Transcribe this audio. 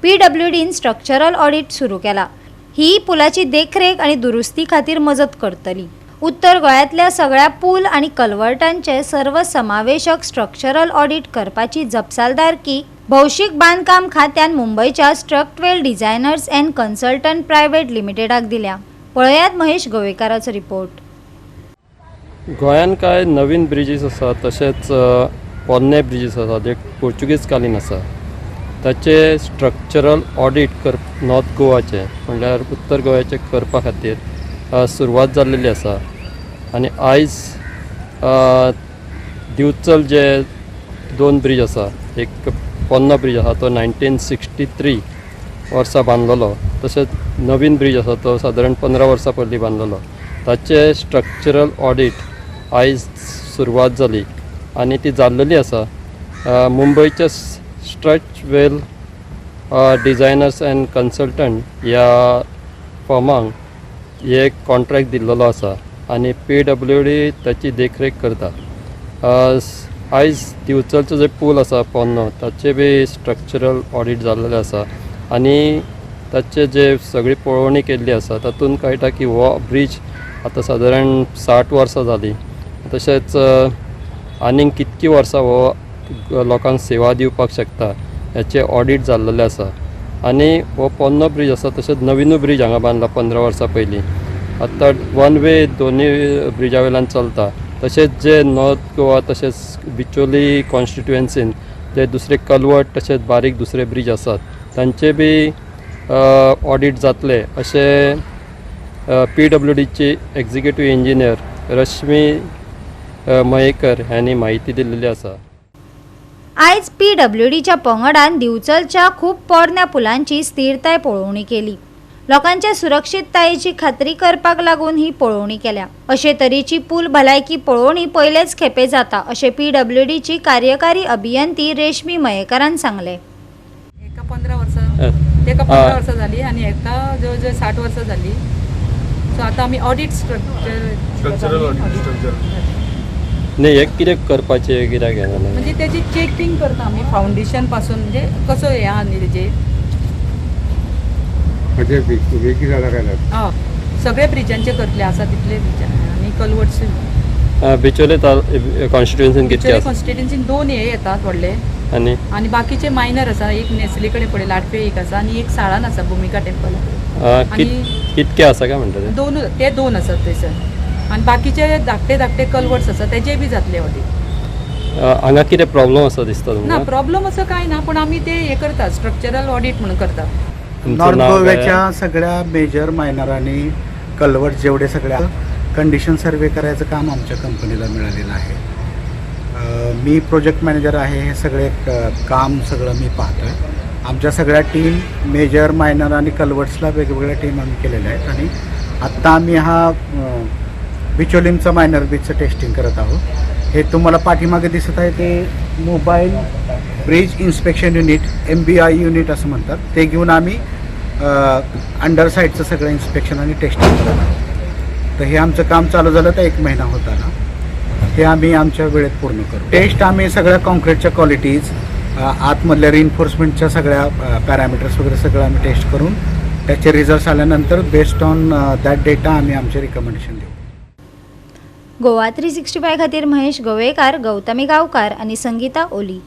PWDन structural audit सुरू केला। ही पुलाची देखरेख आणि दुरुस्ती खातीर मजत करतली। उत्तर गोंयांतल्या सगळ्या पूल आणि कलवर्टांचे सर्वसमावेशक स्ट्रक्चरल ऑडिट करपाची जपसालदारकी भौशीक बांदकाम खात्यान मुंबईच्या Structwel designers and consultant private लिमिटेडाक दिल्या। पळयात महेश गोवेकाराचो रिपोर्ट। गोंयान कांय नवीन ब्रिजीस आसा, तशेंच पोन्ने ब्रिजीस आसा जे पोर्चुगीज कालीन आसा, ताचे स्ट्रक्चरल ऑडिट नॉर्थ गोवाचे म्हणल्यार उत्तर गोंयाचे करपा खातीर सुरवात जाल्लेली आसा। आनी आयज दिवचल जे दोन ब्रिज आसा, एक पोन्नो ब्रिज आसा तो 1963 वर्सा बांदलेलो, तशेंच नवीन ब्रिज आसा तो सादारण 15 वर्सां पयलीं बांदलेलो। ताचे स्ट्रक्चरल ऑडिट आयज सुरवात जाली आनी ती जाल्लेली आसा। मुंबयच्या स्ट्रक्टवेल डिझायनर्स अँड कन्सल्टंट ह्या फर्मांक हे कॉन्ट्रॅक्ट दिल्लेलो आसा आनी PWD ताची देखरेख करता। आयज दिवचलचो जो पूल आसा पोन्नो, ताचे बी स्ट्रक्चरल ऑडिट जाल्लेले आसा आनी ताचे जे सगळी पळोवणी केल्ली आसा तातूंत कळटा की हो ब्रिज आतां सादारण 60 वर्सां जाली। तशेंच आनीक कितकी वर्सां हो लोकांक सेवा दिवपाक शकता हेचे ऑडिट जाल्लेले आसा। आनी हो पोन्नो ब्रिज आसा तशेंच नवीनू ब्रिज हांगा बांदला 15 वर्सां पयलीं। आतां वन वे दोनूय ब्रिजा वयल्यान चलता। तशेंच जे नॉर्थ गोवा तशेंच बिचोली कॉन्स्टिट्युएन्सीन जे दुसरे कलवट तशेंच बारीक दुसरे ब्रिज आसात तांचे बी ऑडिट जातले अशें PWDची एक्झिक्युटीव इंजिनियर रश्मी मयेकर हांणी म्हायती दिल्ली आसा। आयज PWDच्या पंगडान दिवचलच्या खूब पोरण्या पुलांची स्थिरताय पळोवणी केली। लोकांच्या सुरक्षीततायेची खात्री करपाक लागून ही पळोवणी केल्या। अशे तरेची पूल भलायकी पळोवणी पयलेच खेपे जाता अशें PWDची कार्यकारी अभियंती रेशमी मयेकरान सांगले। एका 15 वर्सां जाली आनी एका जवळ 60 वर्सां जाली। सो आतां आमी ऑडिट स्ट्रक्चरल ऑडिट न्ही हे कितें करपाचें कित्याक घेना म्हणजे तेजी चेकिंग करता आमी फावंडेशन पासून म्हणजे कसो हे आहा न्ही तेजे म्हणजे वेगळी जागा काय सगळे ब्रिजांचे करतले आसा तितले ब्रिजां आनी कलवर्ट्स बिचोले कॉन्स्टिट्युएन्सीन कितके आसा? कॉन्स्टिट्युएन्सीन 2 हे येतात व्हडले आनी बाकीचे मायनर आसा। एक नेसले कडेन पळय लाटफे एक आसा आनी एक साळान आसा भुमिका टेम्पल। कितके आसा काय म्हणटा ते दोन आसात थंयसर आनी बाकीचे धाकटे कलवर्ट्स आसा तेजे बी जातले ऑडिट। हांगा कितें प्रॉब्लम आसा दिसता ना तुमकां? प्रॉब्लम असं काय ना, पण आम्ही ते हे करतात स्ट्रक्चरल ऑडिट म्हणून करतात। नॉर्थ गोव्याच्या सगळ्या मेजर मायनर आणि कलवर्ट जेवढे सगळ्या कंडिशन सर्वे करायचं काम आमच्या कंपनीला मिळालेलं आहे। मी प्रोजेक्ट मॅनेजर आहे। हे सगळे काम सगळं मी पाहतो आहे। आमच्या सगळ्या टीम मेजर मायनर आणि कलवर्ट्सला वेगवेगळ्या टीम आम्ही केलेल्या आहेत आणि आत्ता आम्ही हा बिचोलीमचा मायनर बीचचं टेस्टिंग करत आहोत। हे तुम्हाला पाठीमागे दिसत आहे ते mobile bridge inspection unit MBI unit असं म्हणतात, ते घेऊन आम्ही अंडर साईडचं सगळं इन्स्पेक्शन आणि टेस्टिंग करत आहोत। तर हे आमचं काम चालू झालं तर 1 महिना होता ना, हे आम्ही आमच्या वेळेत पूर्ण करू। टेस्ट आम्ही सगळ्या कॉन्क्रीटच्या क्वालिटीज आतमधल्या रिइन्फोर्समेंटच्या सगळ्या पॅरामीटर्स वगैरे सगळं आम्ही टेस्ट करून त्याचे रिझल्ट्स आल्यानंतर बेस्ड ऑन दॅट डेटा आम्ही आमचे रिकमेंडेशन देऊ। गोवा 365 खातीर महेश गोवेकार, गौतमी गावकार आणि संगीता ओली।